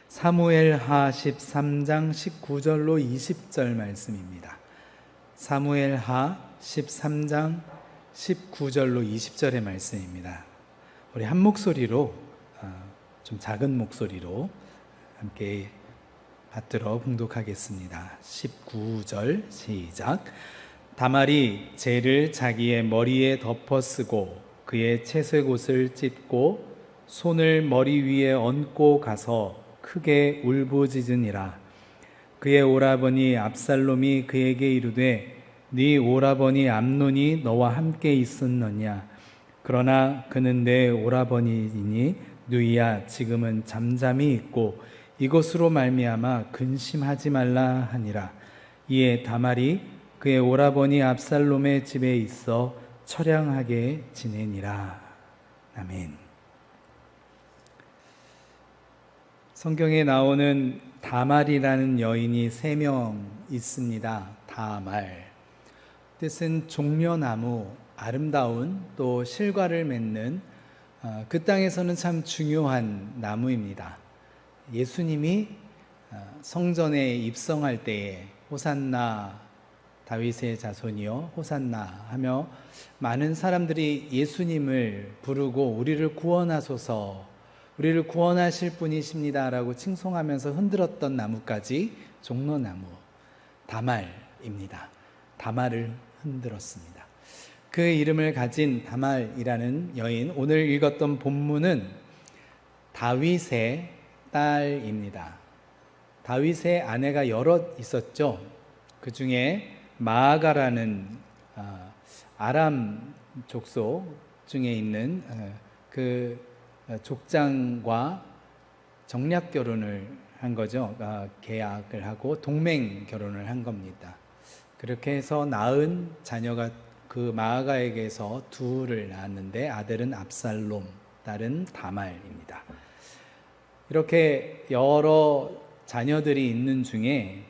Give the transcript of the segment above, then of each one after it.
사무엘하 13장 19절로 20절 말씀입니다. 사무엘하 13장 19절로 20절의 말씀입니다. 우리 한 목소리로, 좀 작은 목소리로 함께 받들어 봉독하겠습니다. 19절 시작. 다말이 재를 자기의 머리에 덮어 쓰고 그의 채색옷을 찢고 손을 머리 위에 얹고 가서 크게 울부짖으니라. 그의 오라버니 압살롬이 그에게 이르되 네 오라버니 암논이 너와 함께 있었느냐? 그러나 그는 내 오라버니이니 누이야 지금은 잠잠히 있고 이것으로 말미암아 근심하지 말라 하니라. 이에 다말이 그의 오라버니 압살롬의 집에 있어 처량하게 지내니라. 아멘. 성경에 나오는 다말이라는 여인이 3명 있습니다. 다말. 뜻은 종려나무, 아름다운 또 실과를 맺는 그 땅에서는 참 중요한 나무입니다. 예수님이 성전에 입성할 때에 호산나 다윗의 자손이여 호산나 하며 많은 사람들이 예수님을 부르고 우리를 구원하소서, 우리를 구원하실 분이십니다 라고 칭송하면서 흔들었던 나무까지 종려나무 다말입니다. 다말을 흔들었습니다. 그 이름을 가진 다말이라는 여인, 오늘 읽었던 본문은 다윗의 딸입니다. 다윗의 아내가 여럿 있었죠. 그 중에 마아가라는 아람 족속 중에 있는 그 족장과 정략 결혼을 한 거죠. 계약을 하고 동맹 결혼을 한 겁니다. 그렇게 해서 낳은 자녀가 그 마아가에게서 둘을 낳았는데 아들은 압살롬, 딸은 다말입니다. 이렇게 여러 자녀들이 있는 중에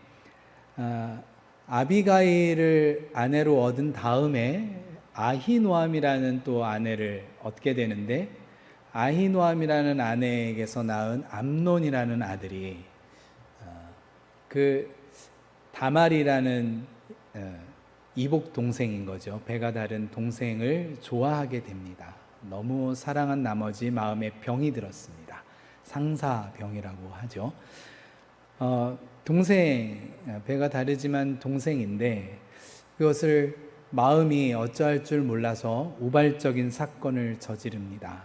아비가일을 아내로 얻은 다음에 아히노암이라는 또 아내를 얻게 되는데, 아히노암이라는 아내에게서 낳은 암논이라는 아들이 그 다말이라는 이복 동생인 거죠. 배가 다른 동생을 좋아하게 됩니다. 너무 사랑한 나머지 마음에 병이 들었습니다. 상사병이라고 하죠. 동생, 배가 다르지만 동생인데 그것을 마음이 어쩌할 줄 몰라서 우발적인 사건을 저지릅니다.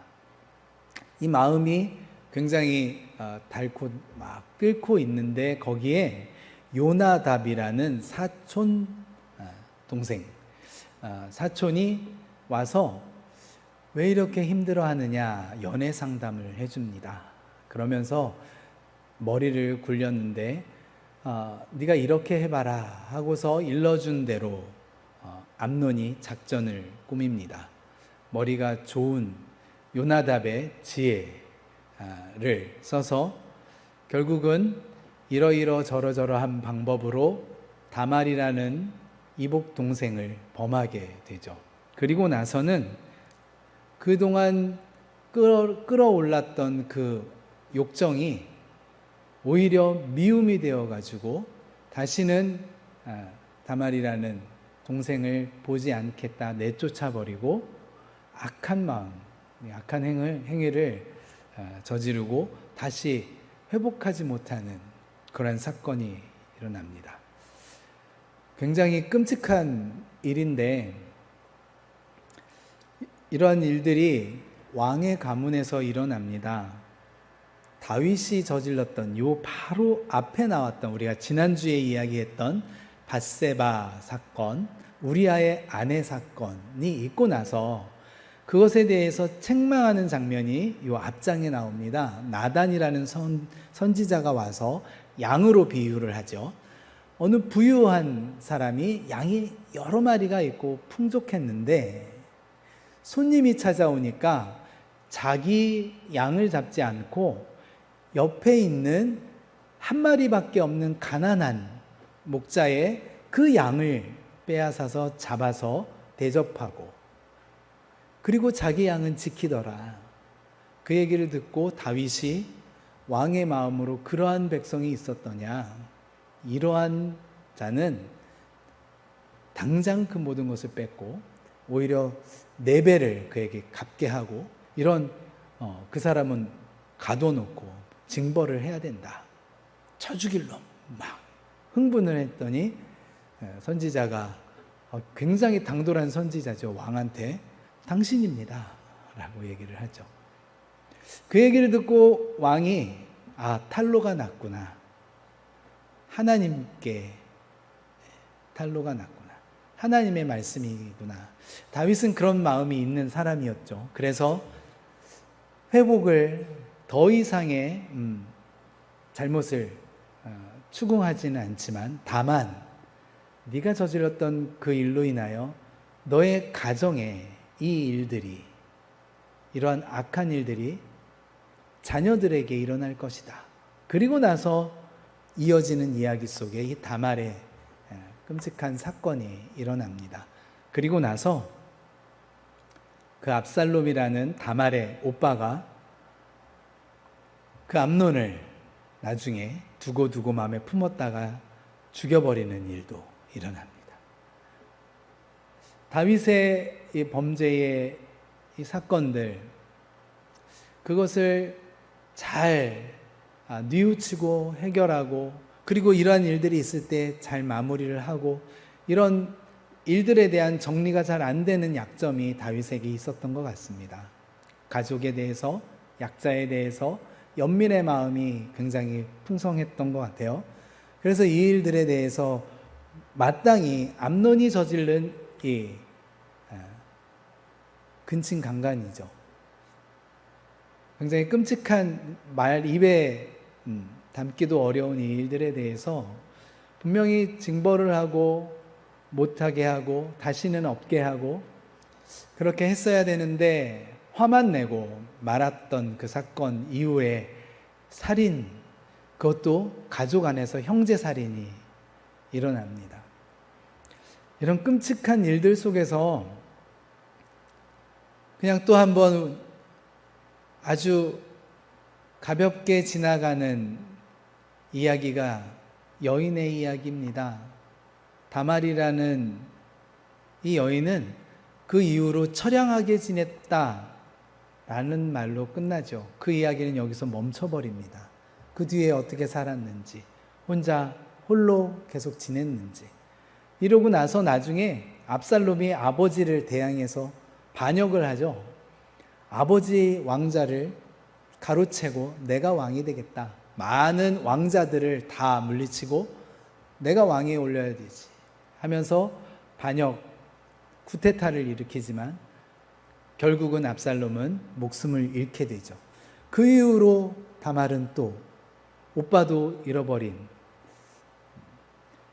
이 마음이 굉장히 닳고 막 끓고 있는데 거기에 요나답이라는 사촌 동생, 사촌이 와서 왜 이렇게 힘들어하느냐 연애 상담을 해줍니다. 그러면서 머리를 굴렸는데 네가 이렇게 해봐라 하고서 일러준 대로 암논이 작전을 꾸밉니다. 머리가 좋은 요나답의 지혜를 써서 결국은 이러저러한 방법으로 다말이라는 이복 동생을 범하게 되죠. 그리고 나서는 그동안 끌어올랐던 그 욕정이 오히려 미움이 되어가지고 다시는 다말이라는 동생을 보지 않겠다 내쫓아버리고 악한 마음, 악한 행위를 저지르고 다시 회복하지 못하는 그런 사건이 일어납니다. 굉장히 끔찍한 일인데 이러한 일들이 왕의 가문에서 일어납니다. 다윗이 저질렀던 요 바로 앞에 나왔던 우리가 지난주에 이야기했던 밧세바 사건, 우리아의 아내 사건이 있고 나서 그것에 대해서 책망하는 장면이 요 앞장에 나옵니다. 나단이라는 선지자가 와서 양으로 비유를 하죠. 어느 부유한 사람이 양이 여러 마리가 있고 풍족했는데 손님이 찾아오니까 자기 양을 잡지 않고 옆에 있는 한 마리밖에 없는 가난한 목자의 그 양을 빼앗아서 잡아서 대접하고 그리고 자기 양은 지키더라. 그 얘기를 듣고 다윗이 왕의 마음으로 그러한 백성이 있었더냐? 이러한 자는 당장 그 모든 것을 뺏고 오히려 4배를 그에게 갚게 하고 이런 그 사람은 가둬놓고 징벌을 해야 된다. 쳐 죽일 놈 막 흥분을 했더니 선지자가 굉장히 당돌한 선지자죠. 왕한테 당신입니다 라고 얘기를 하죠. 그 얘기를 듣고 왕이 탈로가 났구나. 하나님께 탈로가 났구나. 하나님의 말씀이구나. 다윗은 그런 마음이 있는 사람이었죠. 그래서 회복을 더 이상의 잘못을 추궁하지는 않지만 다만 네가 저질렀던 그 일로 인하여 너의 가정에 이 일들이 이러한 악한 일들이 자녀들에게 일어날 것이다. 그리고 나서 이어지는 이야기 속에 이 다말의 끔찍한 사건이 일어납니다. 그리고 나서 그 압살롬이라는 다말의 오빠가 그 암논을 나중에 두고 마음에 품었다가 죽여버리는 일도 일어납니다. 다윗의 이 범죄의 이 사건들, 그것을 잘 뉘우치고 해결하고 그리고 이러한 일들이 있을 때 잘 마무리를 하고 이런 일들에 대한 정리가 잘 안 되는 약점이 다윗에게 있었던 것 같습니다. 가족에 대해서, 약자에 대해서 연민의 마음이 굉장히 풍성했던 것 같아요. 그래서 이 일들에 대해서 마땅히 암논이 저지른 이 근친강간이죠. 굉장히 끔찍한 말 입에 담기도 어려운 이 일들에 대해서 분명히 징벌을 하고 못하게 하고 다시는 없게 하고 그렇게 했어야 되는데 화만 내고 말았던 그 사건 이후에 살인, 그것도 가족 안에서 형제살인이 일어납니다. 이런 끔찍한 일들 속에서 그냥 또 한번 아주 가볍게 지나가는 이야기가 여인의 이야기입니다. 다말이라는 이 여인은 그 이후로 처량하게 지냈다 라는 말로 끝나죠. 그 이야기는 여기서 멈춰버립니다. 그 뒤에 어떻게 살았는지, 혼자 홀로 계속 지냈는지. 이러고 나서 나중에 압살롬이 아버지를 대항해서 반역을 하죠. 아버지 왕자를 가로채고 내가 왕이 되겠다. 많은 왕자들을 다 물리치고 내가 왕위에 올려야 되지 하면서 반역, 쿠데타를 일으키지만 결국은 압살롬은 목숨을 잃게 되죠. 그 이후로 다말은 또 오빠도 잃어버린,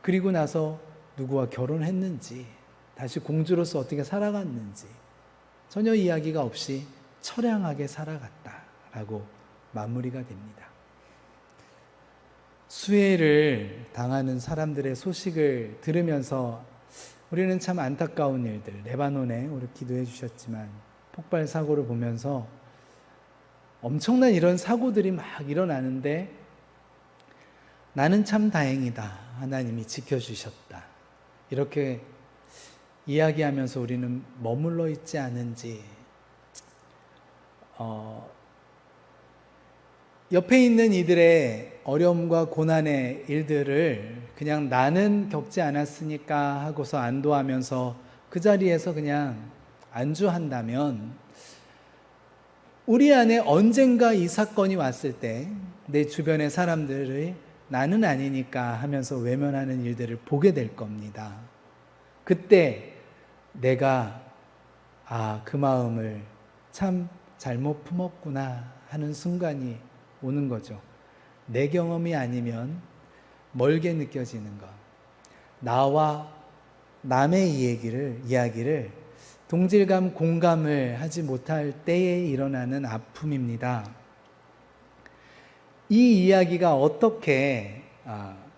그리고 나서 누구와 결혼했는지, 다시 공주로서 어떻게 살아갔는지 전혀 이야기가 없이 처량하게 살아갔다라고 마무리가 됩니다. 수해를 당하는 사람들의 소식을 들으면서 우리는 참 안타까운 일들, 레바논에 우리 기도해 주셨지만 폭발 사고를 보면서 엄청난 이런 사고들이 막 일어나는데 나는 참 다행이다. 하나님이 지켜주셨다. 이렇게 이야기하면서 우리는 머물러 있지 않은지, 옆에 있는 이들의 어려움과 고난의 일들을 그냥 나는 겪지 않았으니까 하고서 안도하면서 그 자리에서 그냥 안주한다면 우리 안에 언젠가 이 사건이 왔을 때 내 주변의 사람들을 나는 아니니까 하면서 외면하는 일들을 보게 될 겁니다. 그때 내가 그 마음을 참 잘못 품었구나 하는 순간이 오는 거죠. 내 경험이 아니면 멀게 느껴지는 것. 나와 남의 이야기를 동질감, 공감을 하지 못할 때에 일어나는 아픔입니다. 이 이야기가 어떻게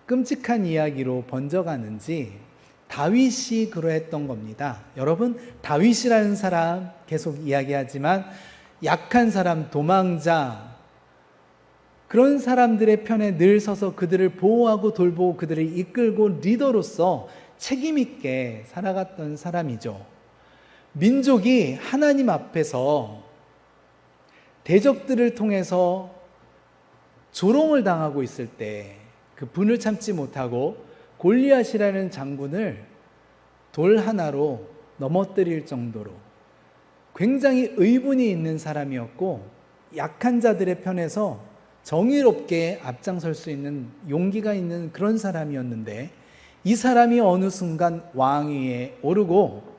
끔찍한 이야기로 번져가는지 다윗이 그러했던 겁니다. 여러분, 다윗이라는 사람 계속 이야기하지만 약한 사람, 도망자, 그런 사람들의 편에 늘 서서 그들을 보호하고 돌보고 그들을 이끌고 리더로서 책임 있게 살아갔던 사람이죠. 민족이 하나님 앞에서 대적들을 통해서 조롱을 당하고 있을 때 그 분을 참지 못하고 골리앗이라는 장군을 돌 하나로 넘어뜨릴 정도로 굉장히 의분이 있는 사람이었고, 약한 자들의 편에서 정의롭게 앞장설 수 있는 용기가 있는 그런 사람이었는데, 이 사람이 어느 순간 왕위에 오르고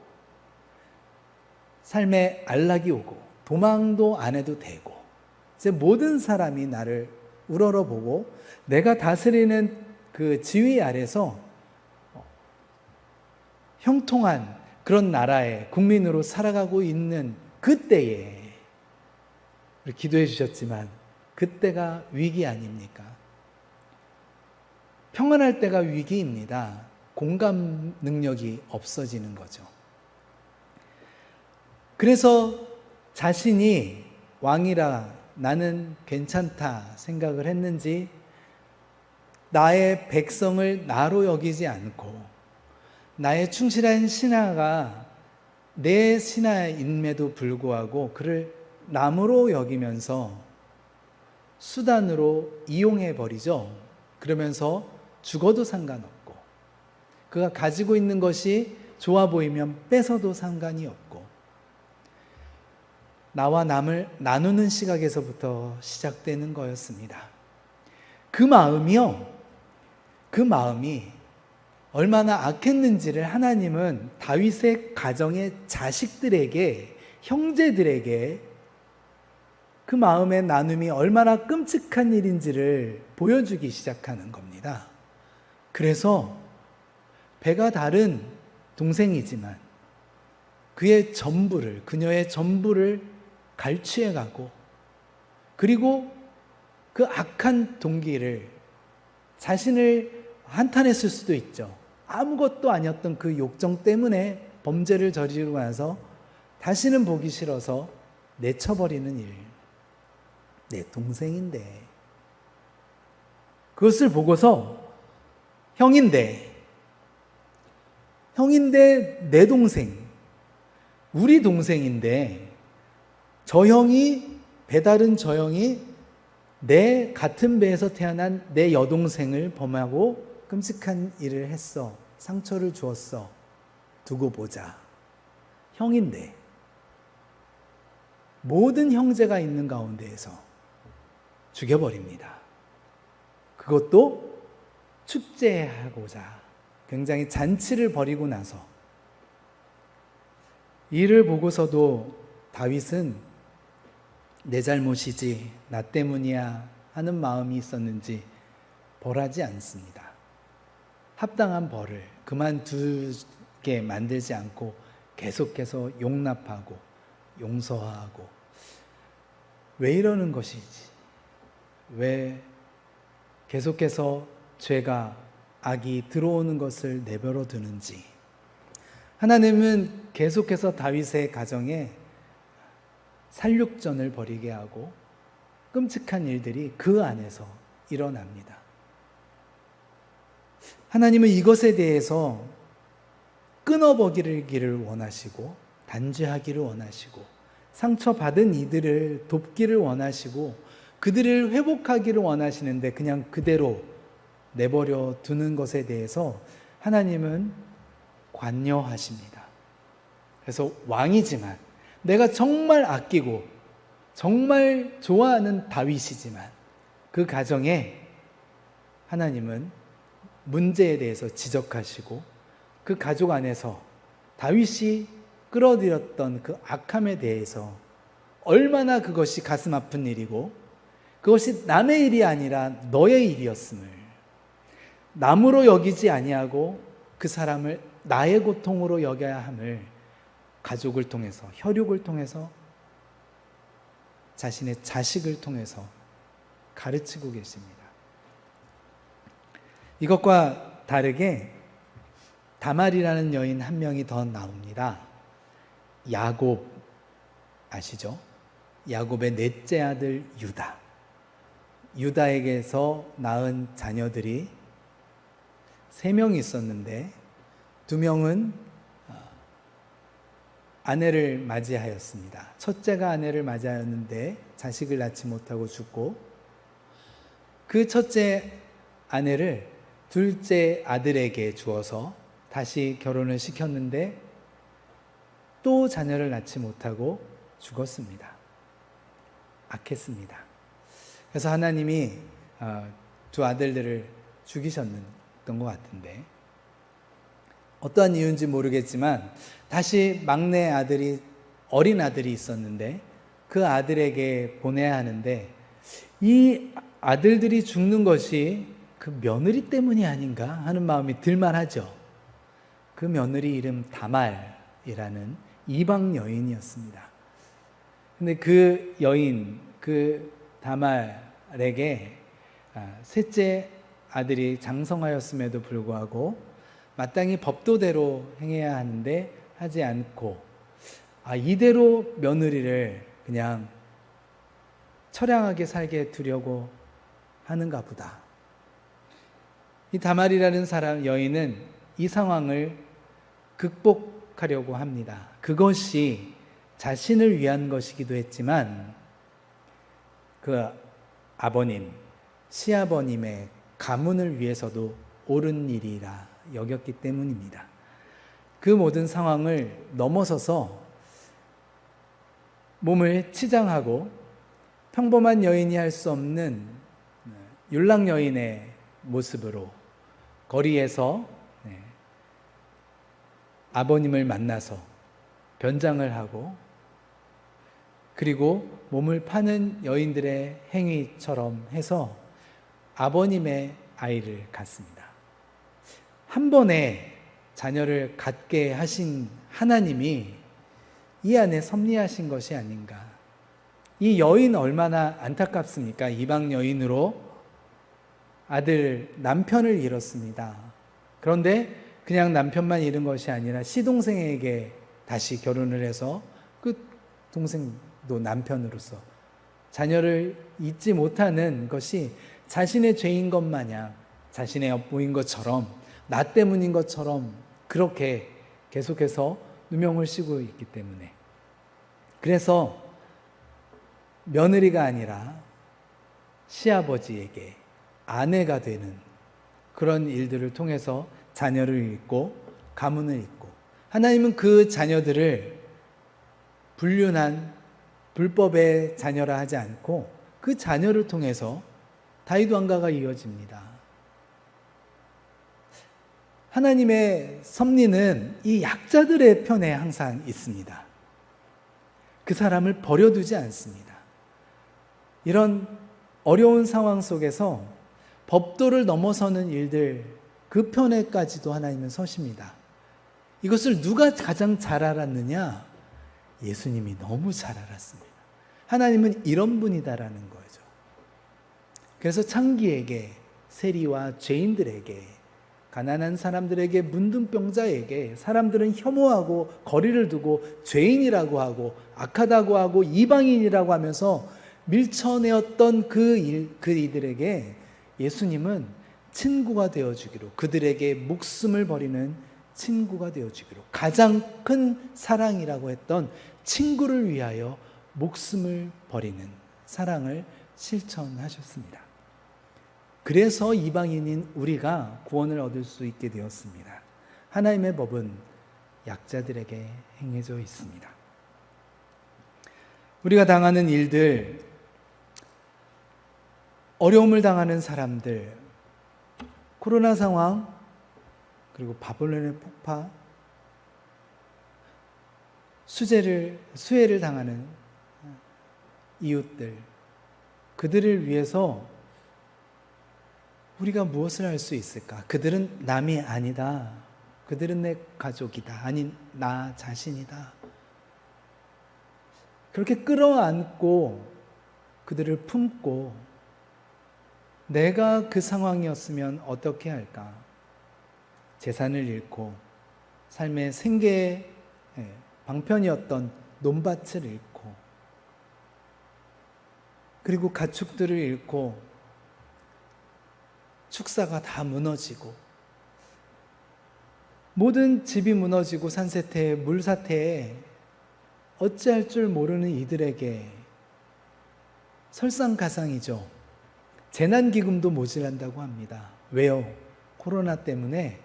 삶에 안락이 오고 도망도 안 해도 되고, 이제 모든 사람이 나를 우러러보고 내가 다스리는 그 지위 아래서 형통한 그런 나라의 국민으로 살아가고 있는 그때에, 기도해 주셨지만 그때가 위기 아닙니까? 평안할 때가 위기입니다. 공감 능력이 없어지는 거죠. 그래서 자신이 왕이라 나는 괜찮다 생각을 했는지, 나의 백성을 나로 여기지 않고 나의 충실한 신하가 내 신하임에도 불구하고 그를 남으로 여기면서 수단으로 이용해 버리죠. 그러면서 죽어도 상관없고, 그가 가지고 있는 것이 좋아 보이면 뺏어도 상관이 없고, 나와 남을 나누는 시각에서부터 시작되는 거였습니다. 그 마음이 얼마나 악했는지를 하나님은 다윗의 가정의 자식들에게, 형제들에게 그 마음의 나눔이 얼마나 끔찍한 일인지를 보여주기 시작하는 겁니다. 그래서 배가 다른 동생이지만 그녀의 전부를 갈취해 가고, 그리고 그 악한 동기를, 자신을 한탄했을 수도 있죠. 아무것도 아니었던 그 욕정 때문에 범죄를 저지르고 나서 다시는 보기 싫어서 내쳐버리는 일. 내 동생인데, 그것을 보고서 형인데 내 동생, 우리 동생인데 배다른 저 형이 내 같은 배에서 태어난 내 여동생을 범하고 끔찍한 일을 했어. 상처를 주었어. 두고 보자. 형인데, 모든 형제가 있는 가운데에서 죽여버립니다. 그것도 축제하고자 굉장히 잔치를 벌이고 나서. 이를 보고서도 다윗은 내 잘못이지, 나 때문이야 하는 마음이 있었는지 벌하지 않습니다. 합당한 벌을 그만두게 만들지 않고 계속해서 용납하고 용서하고, 왜 이러는 것이지? 왜 계속해서 죄가, 악이 들어오는 것을 내버려 두는지. 하나님은 계속해서 다윗의 가정에 살육전을 벌이게 하고 끔찍한 일들이 그 안에서 일어납니다. 하나님은 이것에 대해서 끊어버리기를 원하시고, 단죄하기를 원하시고, 상처받은 이들을 돕기를 원하시고, 그들을 회복하기를 원하시는데 그냥 그대로 내버려 두는 것에 대해서 하나님은 관여하십니다. 그래서 왕이지만, 내가 정말 아끼고 정말 좋아하는 다윗이지만, 그 가정에 하나님은 문제에 대해서 지적하시고, 그 가족 안에서 다윗이 끌어들였던 그 악함에 대해서 얼마나 그것이 가슴 아픈 일이고, 그것이 남의 일이 아니라 너의 일이었음을, 남으로 여기지 아니하고 그 사람을 나의 고통으로 여겨야 함을 가족을 통해서, 혈육을 통해서, 자신의 자식을 통해서 가르치고 계십니다. 이것과 다르게 다말이라는 여인 한 명이 더 나옵니다. 야곱 아시죠? 야곱의 넷째 아들 유다. 유다에게서 낳은 자녀들이 3명 있었는데 2명은 아내를 맞이하였습니다. 첫째가 아내를 맞이하였는데 자식을 낳지 못하고 죽고, 그 첫째 아내를 둘째 아들에게 주어서 다시 결혼을 시켰는데 또 자녀를 낳지 못하고 죽었습니다. 악했습니다. 그래서 하나님이 2 아들들을 죽이셨던 것 같은데, 어떠한 이유인지 모르겠지만 다시 막내 아들이, 어린 아들이 있었는데 그 아들에게 보내야 하는데, 이 아들들이 죽는 것이 그 며느리 때문이 아닌가 하는 마음이 들만하죠. 그 며느리 이름 다말이라는 이방 여인이었습니다. 근데 그 여인, 그 다말에게 셋째 아들이 장성하였음에도 불구하고 마땅히 법도대로 행해야 하는데 하지 않고, 이대로 며느리를 그냥 처량하게 살게 두려고 하는가 보다. 이 다말이라는 여인은 이 상황을 극복하려고 합니다. 그것이 자신을 위한 것이기도 했지만 그 아버님, 시아버님의 가문을 위해서도 옳은 일이라 여겼기 때문입니다. 그 모든 상황을 넘어서서 몸을 치장하고 평범한 여인이 할 수 없는 율랑 여인의 모습으로 거리에서 아버님을 만나서 변장을 하고, 그리고 몸을 파는 여인들의 행위처럼 해서 아버님의 아이를 갖습니다. 한 번에 자녀를 갖게 하신 하나님이 이 안에 섭리하신 것이 아닌가. 이 여인 얼마나 안타깝습니까? 이방 여인으로 남편을 잃었습니다. 그런데 그냥 남편만 잃은 것이 아니라 시동생에게 다시 결혼을 해서 그 동생도 남편으로서 자녀를 잊지 못하는 것이 자신의 죄인 것 마냥, 자신의 업보인 것처럼, 나 때문인 것처럼 그렇게 계속해서 누명을 씌고 있기 때문에, 그래서 며느리가 아니라 시아버지에게 아내가 되는 그런 일들을 통해서 자녀를 잃고 가문을 잃고, 하나님은 그 자녀들을 불륜한 불법의 자녀라 하지 않고 그 자녀를 통해서 다윗 왕가가 이어집니다. 하나님의 섭리는 이 약자들의 편에 항상 있습니다. 그 사람을 버려두지 않습니다. 이런 어려운 상황 속에서 법도를 넘어서는 일들, 그 편에까지도 하나님은 서십니다. 이것을 누가 가장 잘 알았느냐? 예수님이 너무 잘 알았습니다. 하나님은 이런 분이다라는 거죠. 그래서 창기에게, 세리와 죄인들에게, 가난한 사람들에게, 문둥병자에게, 사람들은 혐오하고 거리를 두고 죄인이라고 하고 악하다고 하고 이방인이라고 하면서 밀쳐내었던 이들에게 예수님은 친구가 되어주기로, 그들에게 목숨을 버리는 친구가 되어주기로, 가장 큰 사랑이라고 했던 친구를 위하여 목숨을 버리는 사랑을 실천하셨습니다. 그래서 이방인인 우리가 구원을 얻을 수 있게 되었습니다. 하나님의 법은 약자들에게 행해져 있습니다. 우리가 당하는 일들, 어려움을 당하는 사람들, 코로나 상황, 그리고 바벨론의 폭파, 수해를 당하는 이웃들, 그들을 위해서 우리가 무엇을 할 수 있을까? 그들은 남이 아니다. 그들은 내 가족이다. 아니, 나 자신이다. 그렇게 끌어안고 그들을 품고, 내가 그 상황이었으면 어떻게 할까? 재산을 잃고 삶의 생계의 방편이었던 논밭을 잃고, 그리고 가축들을 잃고 축사가 다 무너지고 모든 집이 무너지고 산사태에 물사태에 어찌할 줄 모르는 이들에게 설상가상이죠. 재난기금도 모자란다고 합니다. 왜요? 코로나 때문에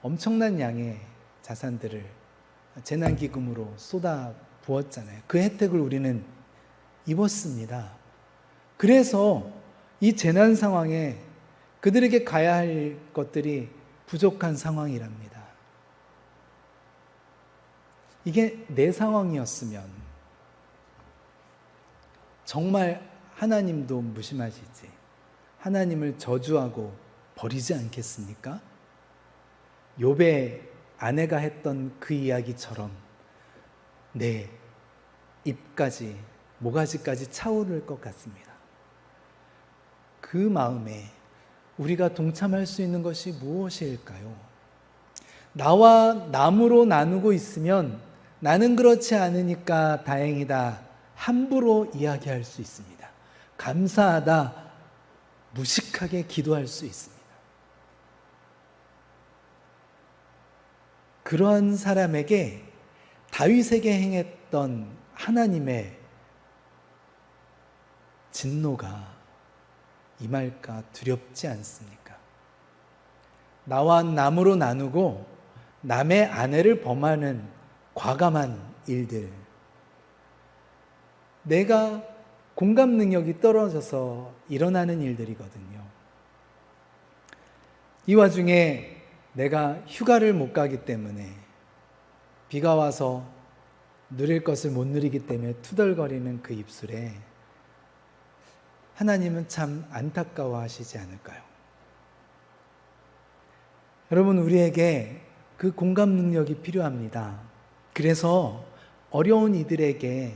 엄청난 양의 자산들을 재난기금으로 쏟아 부었잖아요. 그 혜택을 우리는 입었습니다. 그래서 이 재난 상황에 그들에게 가야 할 것들이 부족한 상황이랍니다. 이게 내 상황이었으면 정말 하나님도 무심하시지, 하나님을 저주하고 버리지 않겠습니까? 욥의 아내가 했던 그 이야기처럼 내 입까지 모가지까지 차오를 것 같습니다. 그 마음에 우리가 동참할 수 있는 것이 무엇일까요? 나와 남으로 나누고 있으면 나는 그렇지 않으니까 다행이다, 함부로 이야기할 수 있습니다. 감사하다, 무식하게 기도할 수 있습니다. 그러한 사람에게 다윗에게 행했던 하나님의 진노가 임할까 두렵지 않습니까? 나와 남으로 나누고 남의 아내를 범하는 과감한 일들, 내가 공감 능력이 떨어져서 일어나는 일들이거든요. 이 와중에 내가 휴가를 못 가기 때문에, 비가 와서 누릴 것을 못 누리기 때문에 투덜거리는 그 입술에 하나님은 참 안타까워하시지 않을까요? 여러분, 우리에게 그 공감 능력이 필요합니다. 그래서 어려운 이들에게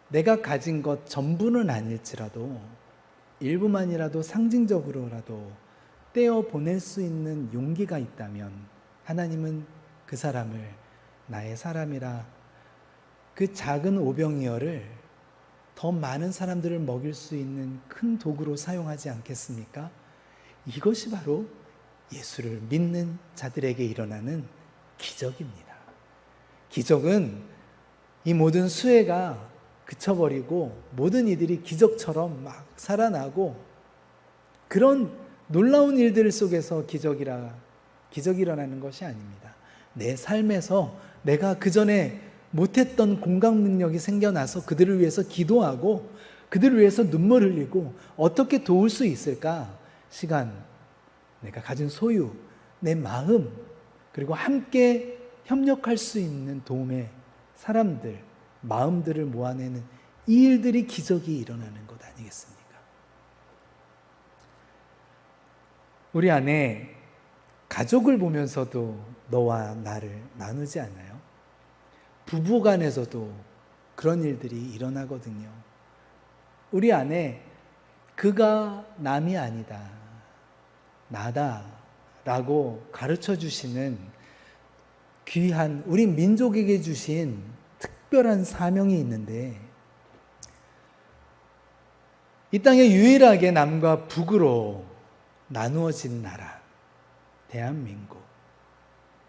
내가 가진 것 전부는 아닐지라도 일부만이라도 상징적으로라도 떼어 보낼 수 있는 용기가 있다면 하나님은 그 사람을 나의 사람이라, 그 작은 오병이어를 더 많은 사람들을 먹일 수 있는 큰 도구로 사용하지 않겠습니까? 이것이 바로 예수를 믿는 자들에게 일어나는 기적입니다. 기적은 이 모든 수혜가 그쳐버리고 모든 이들이 기적처럼 막 살아나고 그런 놀라운 일들 속에서 기적이 일어나는 것이 아닙니다. 내 삶에서 내가 그전에 못했던 공감 능력이 생겨나서 그들을 위해서 기도하고 그들을 위해서 눈물 흘리고 어떻게 도울 수 있을까? 시간, 내가 가진 소유, 내 마음, 그리고 함께 협력할 수 있는 도움의 사람들, 마음들을 모아내는 이 일들이 기적이 일어나는 것 아니겠습니까? 우리 안에 가족을 보면서도 너와 나를 나누지 않아요? 부부간에서도 그런 일들이 일어나거든요. 우리 안에 그가 남이 아니다, 나다 라고 가르쳐 주시는 귀한 우리 민족에게 주신 특별한 사명이 있는데, 이 땅에 유일하게 남과 북으로 나누어진 나라, 대한민국.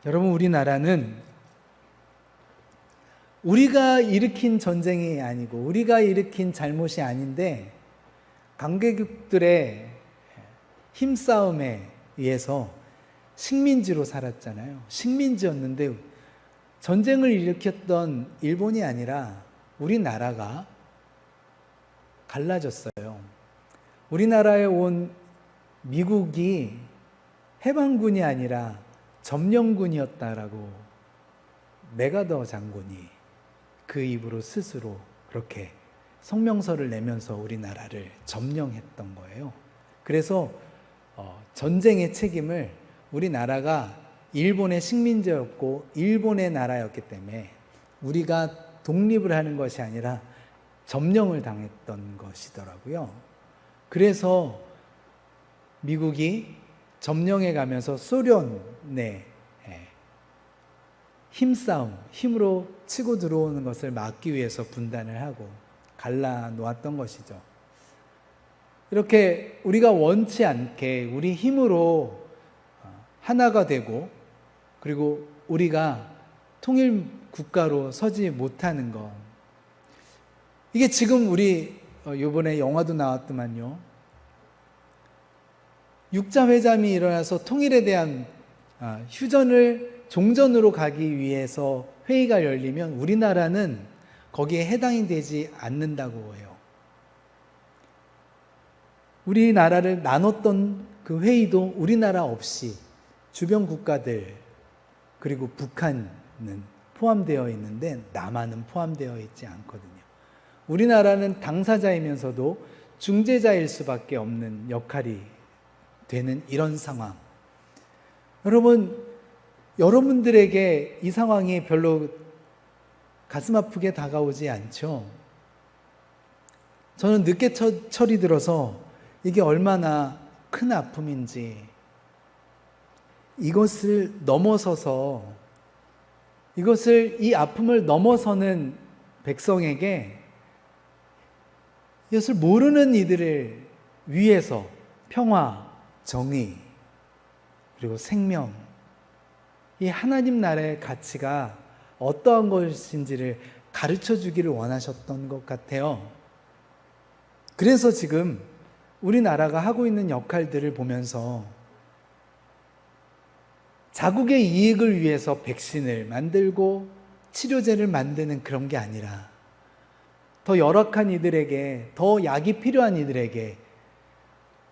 여러분, 우리나라는 우리가 일으킨 전쟁이 아니고 우리가 일으킨 잘못이 아닌데 강대국들의 힘싸움에 의해서 식민지로 살았잖아요. 식민지였는데 전쟁을 일으켰던 일본이 아니라 우리나라가 갈라졌어요. 우리나라에 온 미국이 해방군이 아니라 점령군이었다라고 메가더 장군이 그 입으로 스스로 그렇게 성명서를 내면서 우리나라를 점령했던 거예요. 그래서 전쟁의 책임을 우리나라가 일본의 식민지였고 일본의 나라였기 때문에 우리가 독립을 하는 것이 아니라 점령을 당했던 것이더라고요. 그래서 미국이 점령해 가면서 소련의 힘싸움, 힘으로 치고 들어오는 것을 막기 위해서 분단을 하고 갈라 놓았던 것이죠. 이렇게 우리가 원치 않게 우리 힘으로 하나가 되고, 그리고 우리가 통일 국가로 서지 못하는 것, 이게 지금 우리 이번에 영화도 나왔더만요. 육자회담이 일어나서 통일에 대한 휴전을 종전으로 가기 위해서 회의가 열리면 우리나라는 거기에 해당이 되지 않는다고 해요. 우리나라를 나눴던 그 회의도 우리나라 없이 주변 국가들, 그리고 북한은 포함되어 있는데 남한은 포함되어 있지 않거든요. 우리나라는 당사자이면서도 중재자일 수밖에 없는 역할이 되는 이런 상황. 여러분들에게 이 상황이 별로 가슴 아프게 다가오지 않죠? 저는 늦게 철이 들어서 이게 얼마나 큰 아픔인지, 이 아픔을 넘어서는 백성에게, 이것을 모르는 이들을 위해서 평화, 정의, 그리고 생명, 이 하나님 나라의 가치가 어떠한 것인지를 가르쳐 주기를 원하셨던 것 같아요. 그래서 지금 우리나라가 하고 있는 역할들을 보면서 자국의 이익을 위해서 백신을 만들고 치료제를 만드는 그런 게 아니라, 더 열악한 이들에게, 더 약이 필요한 이들에게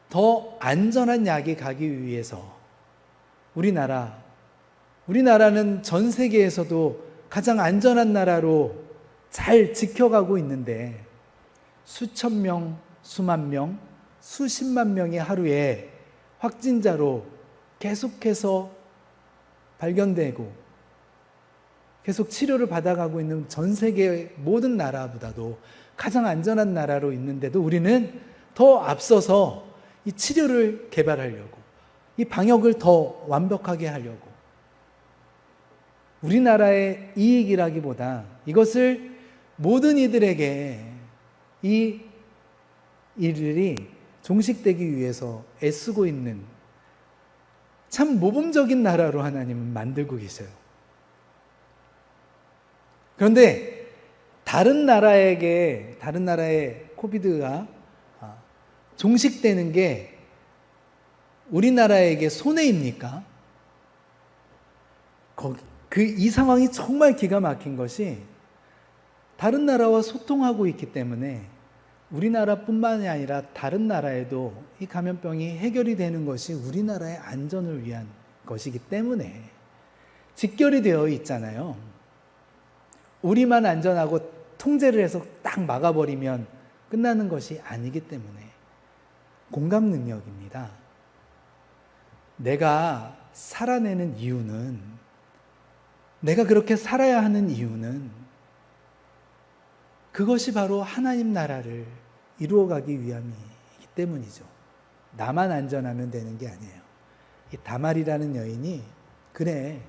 더 안전한 약이 가기 위해서 우리나라는 전 세계에서도 가장 안전한 나라로 잘 지켜가고 있는데, 수천 명, 수만 명, 수십만 명이 하루에 확진자로 계속해서 발견되고 계속 치료를 받아가고 있는 전 세계 모든 나라보다도 가장 안전한 나라로 있는데도 우리는 더 앞서서 이 치료를 개발하려고, 이 방역을 더 완벽하게 하려고, 우리나라의 이익이라기보다 이것을 모든 이들에게 이 일들이 종식되기 위해서 애쓰고 있는 참 모범적인 나라로 하나님은 만들고 계세요. 그런데 다른 나라의 코비드가 종식되는 게 우리나라에게 손해입니까? 이 상황이 정말 기가 막힌 것이, 다른 나라와 소통하고 있기 때문에 우리나라뿐만이 아니라 다른 나라에도 이 감염병이 해결이 되는 것이 우리나라의 안전을 위한 것이기 때문에 직결이 되어 있잖아요. 우리만 안전하고 통제를 해서 딱 막아버리면 끝나는 것이 아니기 때문에 공감 능력입니다. 내가 살아내는 이유는, 내가 그렇게 살아야 하는 이유는 그것이 바로 하나님 나라를 이루어가기 위함이기 때문이죠. 나만 안전하면 되는 게 아니에요. 이 다말이라는 여인이, 그래,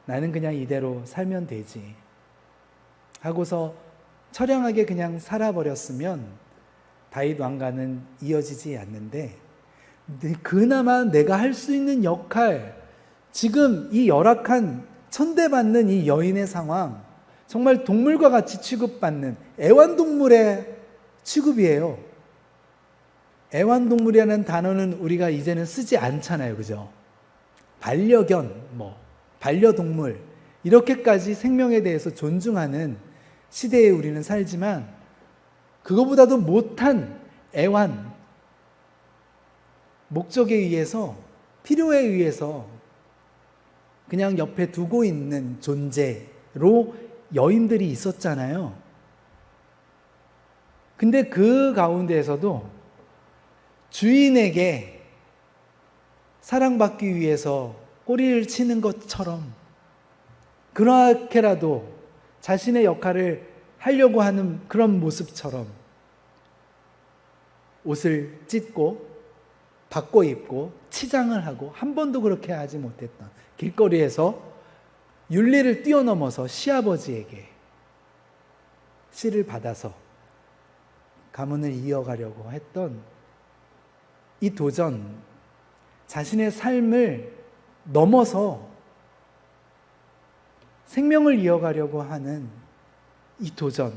나는 그냥 이대로 살면 되지 하고서 처량하게 그냥 살아버렸으면 다윗 왕가는 이어지지 않는데, 그나마 내가 할 수 있는 역할, 지금 이 열악한 천대받는 이 여인의 상황, 정말 동물과 같이 취급받는 애완동물의 취급이에요. 애완동물이라는 단어는 우리가 이제는 쓰지 않잖아요. 그죠? 반려견, 반려동물, 이렇게까지 생명에 대해서 존중하는 시대에 우리는 살지만, 그거보다도 못한 애완, 목적에 의해서, 필요에 의해서 그냥 옆에 두고 있는 존재로 여인들이 있었잖아요. 근데 그 가운데에서도 주인에게 사랑받기 위해서 꼬리를 치는 것처럼, 그렇게라도 자신의 역할을 하려고 하는 그런 모습처럼 옷을 찢고 바꿔 입고 치장을 하고, 한 번도 그렇게 하지 못했던, 길거리에서 윤리를 뛰어넘어서 시아버지에게 씨를 받아서 가문을 이어가려고 했던 이 도전, 자신의 삶을 넘어서 생명을 이어가려고 하는 이 도전,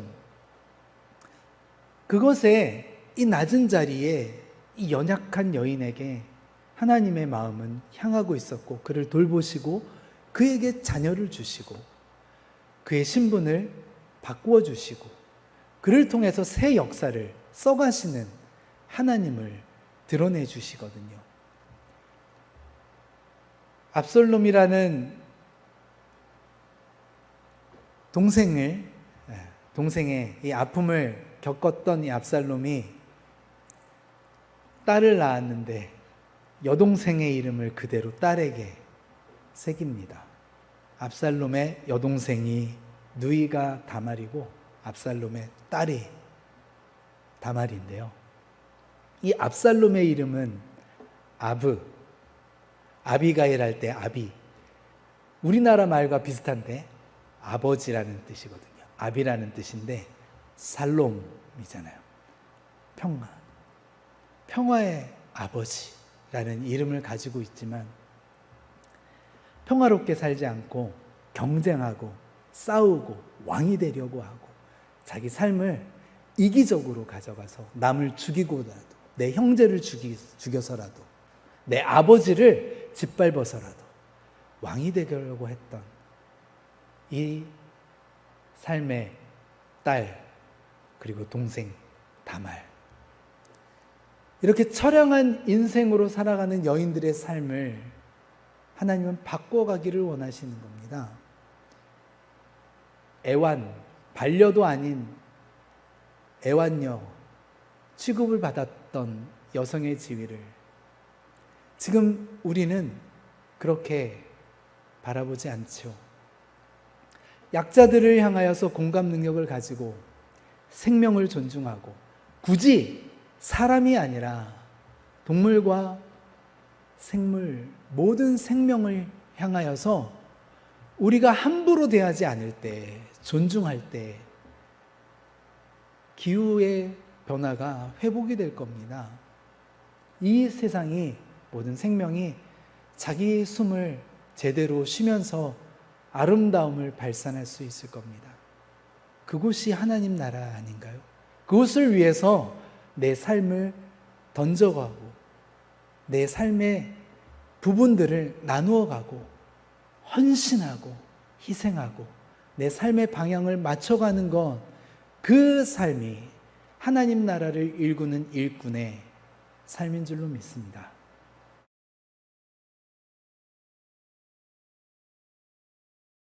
그것에 이 낮은 자리에 이 연약한 여인에게 하나님의 마음은 향하고 있었고, 그를 돌보시고 그에게 자녀를 주시고 그의 신분을 바꾸어 주시고 그를 통해서 새 역사를 써가시는 하나님을 드러내 주시거든요. 압살롬이라는 동생의 이 아픔을 겪었던 이 압살롬이 딸을 낳았는데 여동생의 이름을 그대로 딸에게 새깁니다. 압살롬의 여동생이 누이가 다말이고 압살롬의 딸이 다말인데요. 이 압살롬의 이름은 아비가일 할 때 아비, 우리나라 말과 비슷한데 아버지라는 뜻이거든요. 아비라는 뜻인데 살롬이잖아요. 평화의 아버지라는 이름을 가지고 있지만 평화롭게 살지 않고 경쟁하고 싸우고 왕이 되려고 하고 자기 삶을 이기적으로 가져가서 남을 죽이고라도, 내 형제를 죽여서라도, 내 아버지를 짓밟아서라도 왕이 되려고 했던 이 삶의 딸, 그리고 동생 다말, 이렇게 처량한 인생으로 살아가는 여인들의 삶을 하나님은 바꿔가기를 원하시는 겁니다. 반려도 아닌 애완녀 취급을 받았던 여성의 지위를 지금 우리는 그렇게 바라보지 않죠. 약자들을 향하여서 공감 능력을 가지고 생명을 존중하고, 굳이 사람이 아니라 동물과 생물, 모든 생명을 향하여서 우리가 함부로 대하지 않을 때, 존중할 때 기후의 변화가 회복이 될 겁니다. 이 세상이, 모든 생명이 자기 숨을 제대로 쉬면서 아름다움을 발산할 수 있을 겁니다. 그곳이 하나님 나라 아닌가요? 그것을 위해서 내 삶을 던져가고 내 삶의 부분들을 나누어가고 헌신하고 희생하고 내 삶의 방향을 맞춰가는 것, 그 삶이 하나님 나라를 일구는 일꾼의 삶인 줄로 믿습니다.